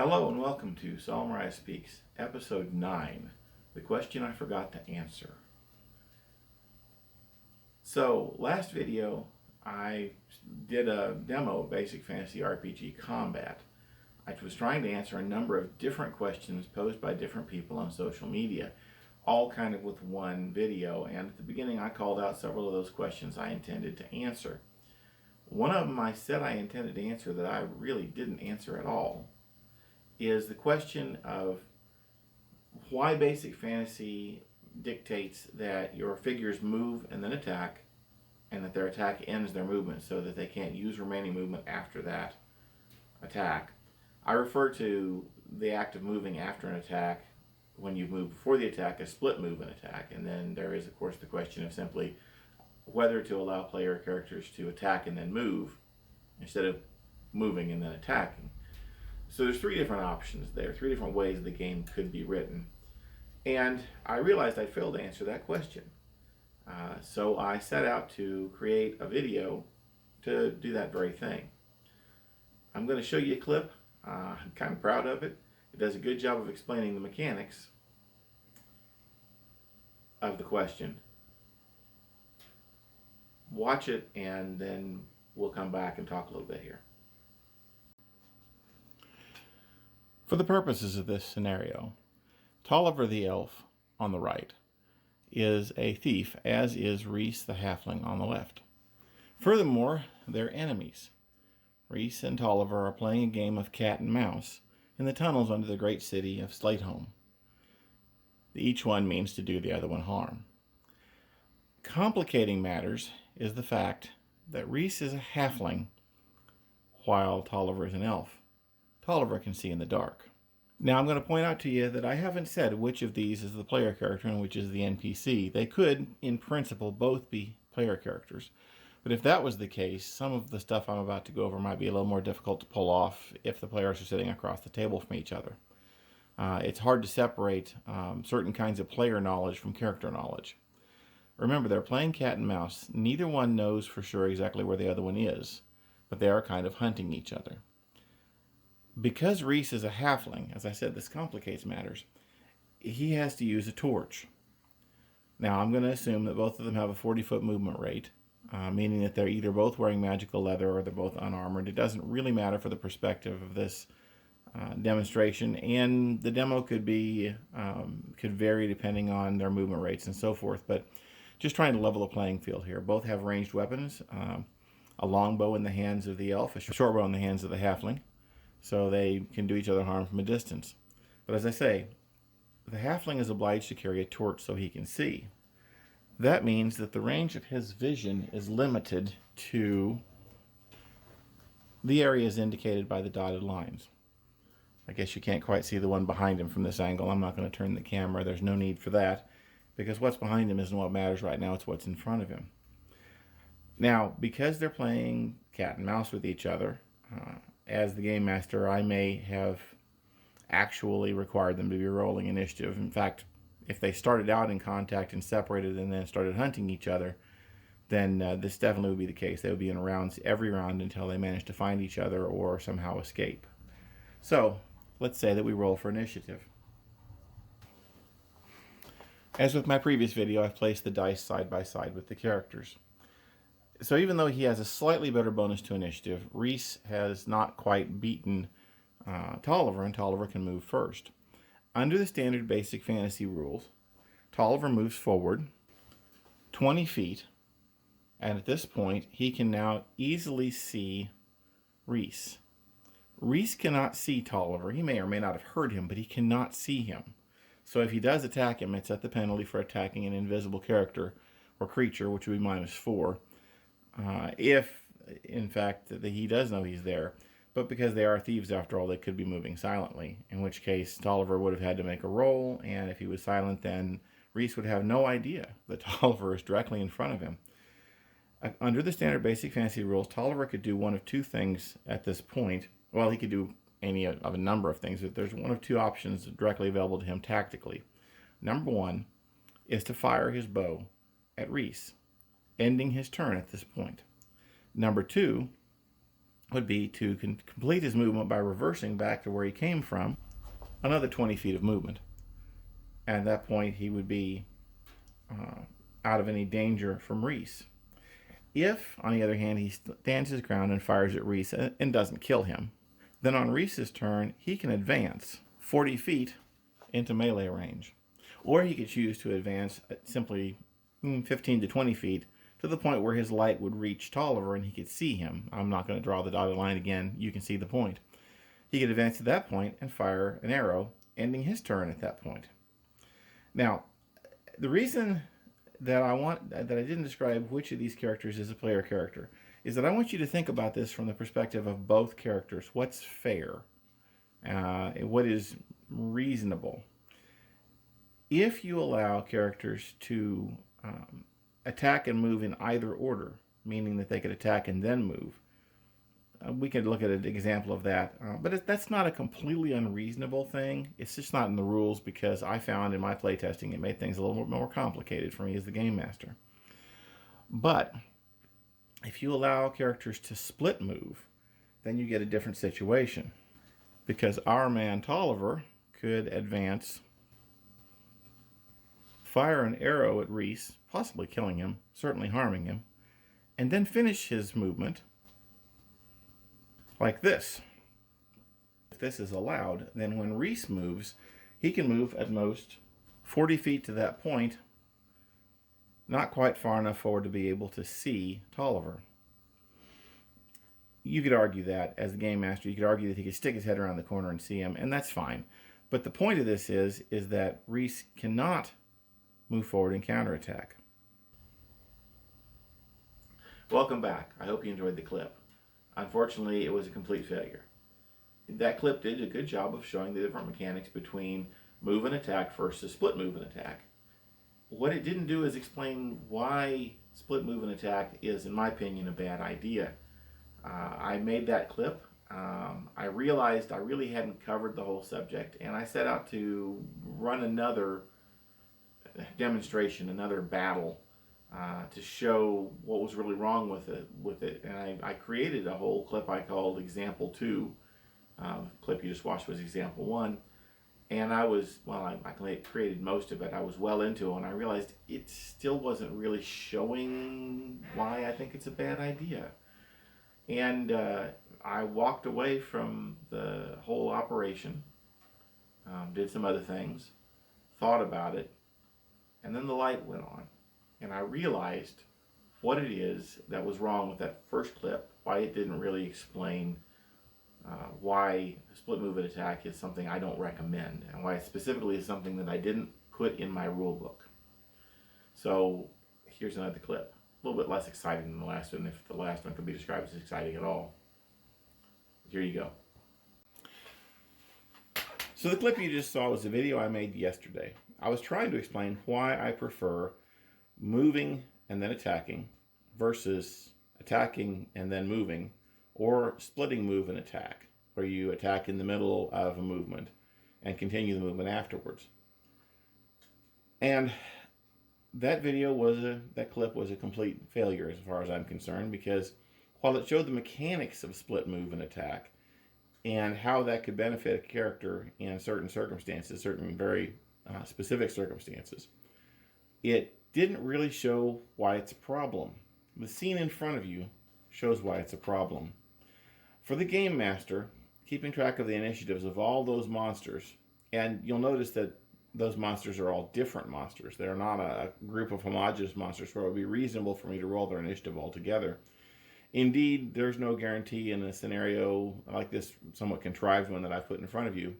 Hello and welcome to Solomoriah Speaks, Episode 9, The Question I Forgot to Answer. So, last video I did a demo of Basic Fantasy RPG Combat. I was trying to answer a number of different questions posed by different people on social media, all kind of with one video, and at the beginning I called out several of those questions I intended to answer. One of them I said I intended to answer that I really didn't answer at all is the question of why Basic Fantasy dictates that your figures move and then attack, and that their attack ends their movement so that they can't use remaining movement after that attack. I refer to the act of moving after an attack when you move before the attack as split move and attack, and then there is of course the question of simply whether to allow player characters to attack and then move instead of moving and then attacking. So there's three different options there, three different ways the game could be written. And I realized I failed to answer that question. So I set out to create a video to do that very thing. I'm going to show you a clip. I'm kind of proud of it. It does a good job of explaining the mechanics of the question. Watch it and then we'll come back and talk a little bit here. For the purposes of this scenario, Tolliver the elf on the right is a thief, as is Reese the halfling on the left. Furthermore, they're enemies. Reese and Tolliver are playing a game of cat and mouse in the tunnels under the great city of Slateholm. Each one means to do the other one harm. Complicating matters is the fact that Reese is a halfling while Tolliver is an elf. Tolliver can see in the dark. Now I'm going to point out to you that I haven't said which of these is the player character and which is the NPC. They could, in principle, both be player characters. But if that was the case, some of the stuff I'm about to go over might be a little more difficult to pull off if the players are sitting across the table from each other. It's hard to separate certain kinds of player knowledge from character knowledge. Remember, they're playing cat and mouse. Neither one knows for sure exactly where the other one is, but they are kind of hunting each other. Because Reese is a halfling, as I said, this complicates matters. He has to use a torch. Now, I'm going to assume that both of them have a 40-foot movement rate, meaning that they're either both wearing magical leather or they're both unarmored. It doesn't really matter for the perspective of this demonstration, and the demo could vary depending on their movement rates and so forth, but just trying to level the playing field here. Both have ranged weapons, a longbow in the hands of the elf, a short bow in the hands of the halfling, so they can do each other harm from a distance. But as I say, the halfling is obliged to carry a torch so he can see. That means that the range of his vision is limited to the areas indicated by the dotted lines. I guess you can't quite see the one behind him from this angle. I'm not going to turn the camera. There's no need for that, because what's behind him isn't what matters right now. It's what's in front of him. Now, because they're playing cat and mouse with each other, as the game master, I may have actually required them to be rolling initiative. In fact, if they started out in contact and separated and then started hunting each other, then this definitely would be the case. They would be in rounds every round until they managed to find each other or somehow escape. So, let's say that we roll for initiative. As with my previous video, I've placed the dice side by side with the characters. So even though he has a slightly better bonus to initiative, Reese has not quite beaten Tolliver, and Tolliver can move first. Under the standard Basic Fantasy rules, Tolliver moves forward 20 feet, and at this point, he can now easily see Reese. Reese cannot see Tolliver. He may or may not have heard him, but he cannot see him. So if he does attack him, it's at the penalty for attacking an invisible character or creature, which would be -4. If, in fact, he does know he's there. But because they are thieves after all, they could be moving silently, in which case Tolliver would have had to make a roll, and if he was silent, then Reese would have no idea that Tolliver is directly in front of him. Under the standard Basic Fantasy rules, Tolliver could do one of two things at this point. Well, he could do any of a number of things, but there's one of two options directly available to him tactically. Number one is to fire his bow at Reese, ending his turn at this point. Number two would be to complete his movement by reversing back to where he came from, another 20 feet of movement. And at that point, he would be out of any danger from Reese. If, on the other hand, he stands his ground and fires at Reese and doesn't kill him, then on Reese's turn, he can advance 40 feet into melee range. Or he could choose to advance simply 15 to 20 feet to the point where his light would reach Tolliver and he could see him. I'm not going to draw the dotted line again. You can see the point. He could advance to that point and fire an arrow, ending his turn at that point. Now, the reason that I didn't describe which of these characters is a player character is that I want you to think about this from the perspective of both characters. What's fair? What is reasonable? If you allow characters to attack and move in either order, meaning that they could attack and then move, we could look at an example of that. But that's not a completely unreasonable thing. It's just not in the rules because I found in my playtesting it made things a little more complicated for me as the game master. But if you allow characters to split move, then you get a different situation. Because our man Tolliver could advance, fire an arrow at Reese, possibly killing him, certainly harming him, and then finish his movement like this. If this is allowed, then when Reese moves, he can move at most 40 feet to that point, not quite far enough forward to be able to see Tolliver. You could argue that, as the game master, you could argue that he could stick his head around the corner and see him, and that's fine. But the point of this is that Reese cannot move forward and counterattack. Welcome back. I hope you enjoyed the clip. Unfortunately, it was a complete failure. That clip did a good job of showing the different mechanics between move and attack versus split move and attack. What it didn't do is explain why split move and attack is, in my opinion, a bad idea. I made that clip. I realized I really hadn't covered the whole subject, and I set out to run another demonstration, another battle, to show what was really wrong with it. And I created a whole clip I called Example 2. The clip you just watched was Example 1. And I created most of it. I was well into it, and I realized it still wasn't really showing why I think it's a bad idea. And I walked away from the whole operation, did some other things, thought about it, and then the light went on. And I realized what it is that was wrong with that first clip, why it didn't really explain why split move and attack is something I don't recommend, and why it specifically is something that I didn't put in my rule book. So here's another clip. A little bit less exciting than the last one, if the last one could be described as exciting at all. Here you go. So the clip you just saw was a video I made yesterday. I was trying to explain why I prefer moving and then attacking versus attacking and then moving, or splitting move and attack, where you attack in the middle of a movement and continue the movement afterwards. And that clip was a complete failure as far as I'm concerned, because while it showed the mechanics of split move and attack and how that could benefit a character in certain circumstances, certain very specific circumstances, it didn't really show why it's a problem. The scene in front of you shows why it's a problem. For the game master, keeping track of the initiatives of all those monsters, and you'll notice that those monsters are all different monsters. They're not a group of homogeneous monsters where it would be reasonable for me to roll their initiative all together. Indeed, there's no guarantee in a scenario like this somewhat contrived one that I've put in front of you.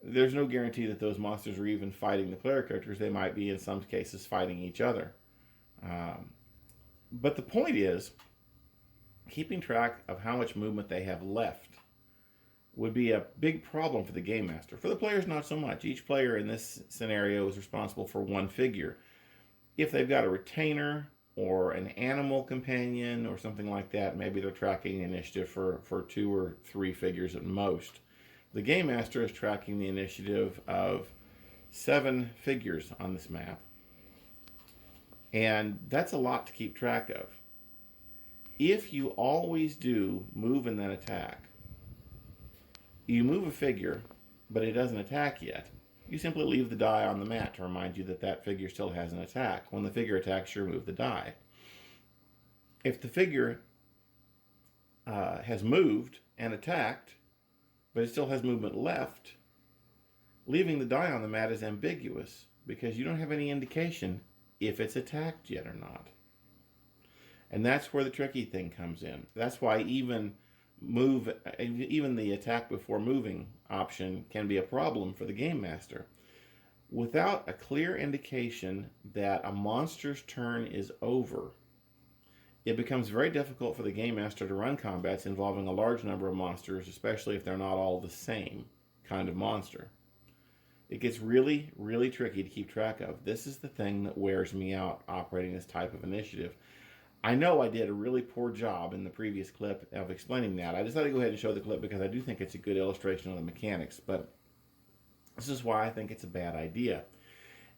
There's no guarantee that those monsters are even fighting the player characters. They might be, in some cases, fighting each other. But the point is, keeping track of how much movement they have left would be a big problem for the game master. For the players, not so much. Each player in this scenario is responsible for one figure. If they've got a retainer or an animal companion or something like that, maybe they're tracking the initiative for 2 or 3 figures at most. The game master is tracking the initiative of 7 figures on this map. And that's a lot to keep track of. If you always do move and then attack, you move a figure, but it doesn't attack yet. You simply leave the die on the mat to remind you that that figure still has an attack. When the figure attacks, you remove the die. If the figure has moved and attacked, but it still has movement left, leaving the die on the mat is ambiguous because you don't have any indication if it's attacked yet or not. And that's where the tricky thing comes in. That's why even the attack before moving option can be a problem for the game master. Without a clear indication that a monster's turn is over, it becomes very difficult for the game master to run combats involving a large number of monsters, especially if they're not all the same kind of monster. It gets really, really tricky to keep track of. This is the thing that wears me out operating this type of initiative. I know I did a really poor job in the previous clip of explaining that. I decided to go ahead and show the clip because I do think it's a good illustration of the mechanics, but this is why I think it's a bad idea.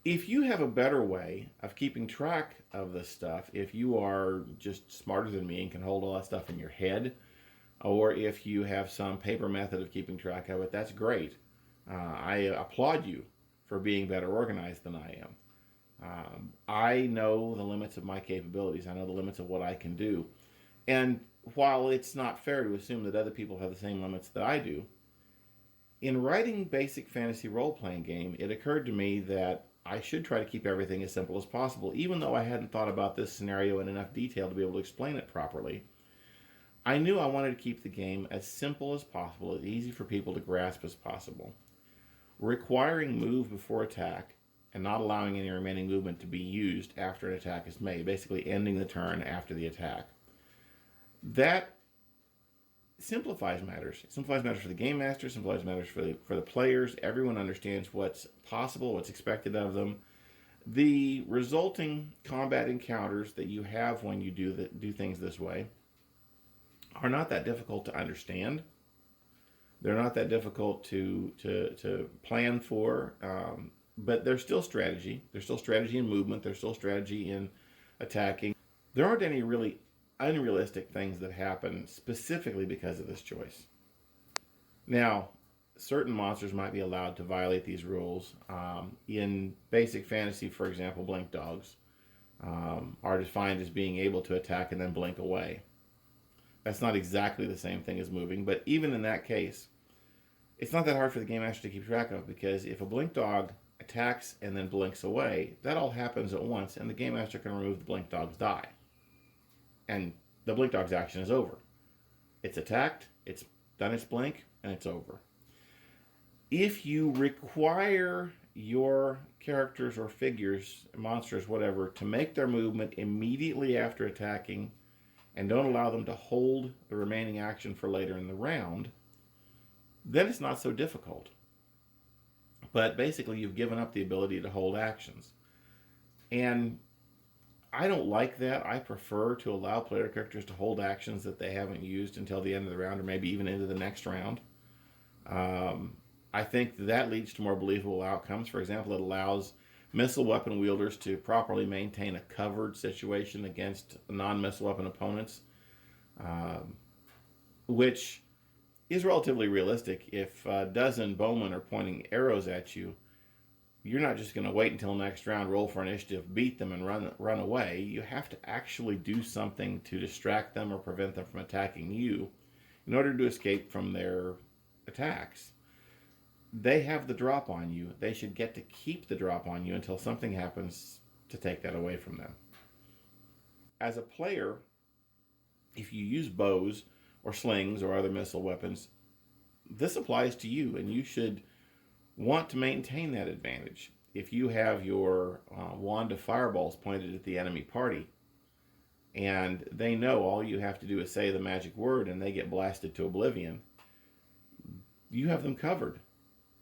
If you have a better way of keeping track of this stuff, if you are just smarter than me and can hold all that stuff in your head, or if you have some paper method of keeping track of it, that's great. I applaud you for being better organized than I am. I know the limits of my capabilities. I know the limits of what I can do. And while it's not fair to assume that other people have the same limits that I do, in writing basic fantasy role-playing game, it occurred to me that I should try to keep everything as simple as possible, even though I hadn't thought about this scenario in enough detail to be able to explain it properly. I knew I wanted to keep the game as simple as possible, as easy for people to grasp as possible. Requiring move before attack and not allowing any remaining movement to be used after an attack is made, basically ending the turn after the attack. That simplifies matters. It simplifies matters for the game master, simplifies matters for the players. Everyone understands what's possible, what's expected of them. The resulting combat encounters that you have when you do things this way are not that difficult to understand. They're not that difficult to plan for, but there's still strategy. There's still strategy in movement. There's still strategy in attacking. There aren't any really unrealistic things that happen specifically because of this choice. Now, certain monsters might be allowed to violate these rules. In basic fantasy, for example, blink dogs are defined as being able to attack and then blink away. That's not exactly the same thing as moving, but even in that case, it's not that hard for the game master to keep track of, because if a blink dog attacks and then blinks away, that all happens at once, and the game master can remove the blink dog's die. And the blink dog's action is over. It's attacked, it's done its blink, and it's over. If you require your characters or figures, monsters, whatever, to make their movement immediately after attacking and don't allow them to hold the remaining action for later in the round, then it's not so difficult. But basically, you've given up the ability to hold actions. And I don't like that. I prefer to allow player characters to hold actions that they haven't used until the end of the round, or maybe even into the next round. I think that leads to more believable outcomes. For example, it allows missile weapon wielders to properly maintain a covered situation against non-missile weapon opponents, which is relatively realistic. If a dozen bowmen are pointing arrows at you, you're not just going to wait until next round, roll for initiative, beat them, and run away. You have to actually do something to distract them or prevent them from attacking you in order to escape from their attacks. They have the drop on you. They should get to keep the drop on you until something happens to take that away from them. As a player, if you use bows or slings or other missile weapons, this applies to you, and you should want to maintain that advantage. If you have your wand of fireballs pointed at the enemy party, and they know all you have to do is say the magic word and they get blasted to oblivion, you have them covered.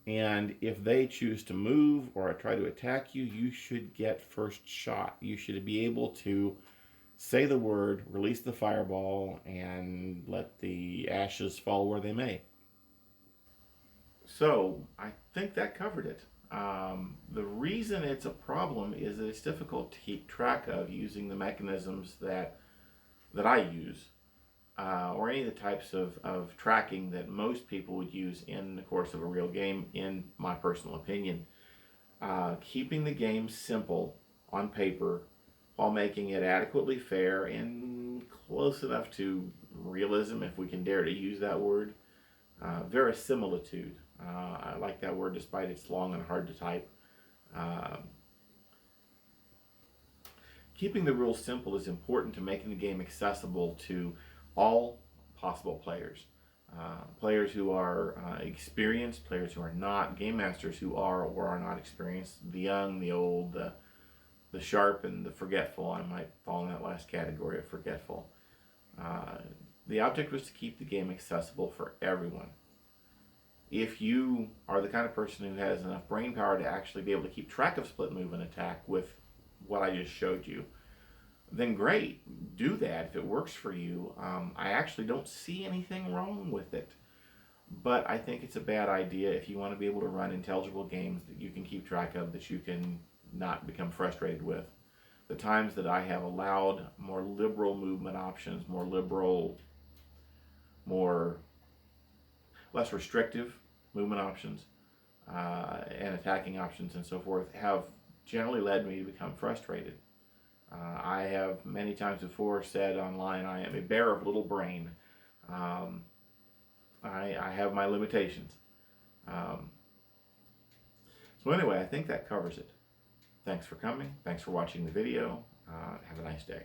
And if they choose to move or try to attack you, you should get first shot. You should be able to say the word, release the fireball, and let the ashes fall where they may. So I think that covered it. The reason it's a problem is that it's difficult to keep track of using the mechanisms that that I use, or any of the types of tracking that most people would use in the course of a real game, in my personal opinion. Keeping the game simple on paper while making it adequately fair and close enough to realism, if we can dare to use that word. Verisimilitude. I like that word despite it's long and hard to type. Uh, Keeping the rules simple is important to making the game accessible to all possible players. Players who are experienced, players who are not, game masters who are or are not experienced, the young, the old, the sharp, and the forgetful. I might fall in that last category of forgetful. Uh, the object was to keep the game accessible for everyone. If you are the kind of person who has enough brain power to actually be able to keep track of split move and attack with what I just showed you, then great, do that if it works for you. I actually don't see anything wrong with it, but I think it's a bad idea if you want to be able to run intelligible games that you can keep track of, that you can not become frustrated with. The times that I have allowed more liberal movement options, more liberal, more less restrictive movement options, and attacking options and so forth, have generally led me to become frustrated. I have many times before said online, I am a bear of little brain. Um, I have my limitations. Um, so anyway, I think that covers it. Thanks for coming. Thanks for watching the video. Have a nice day.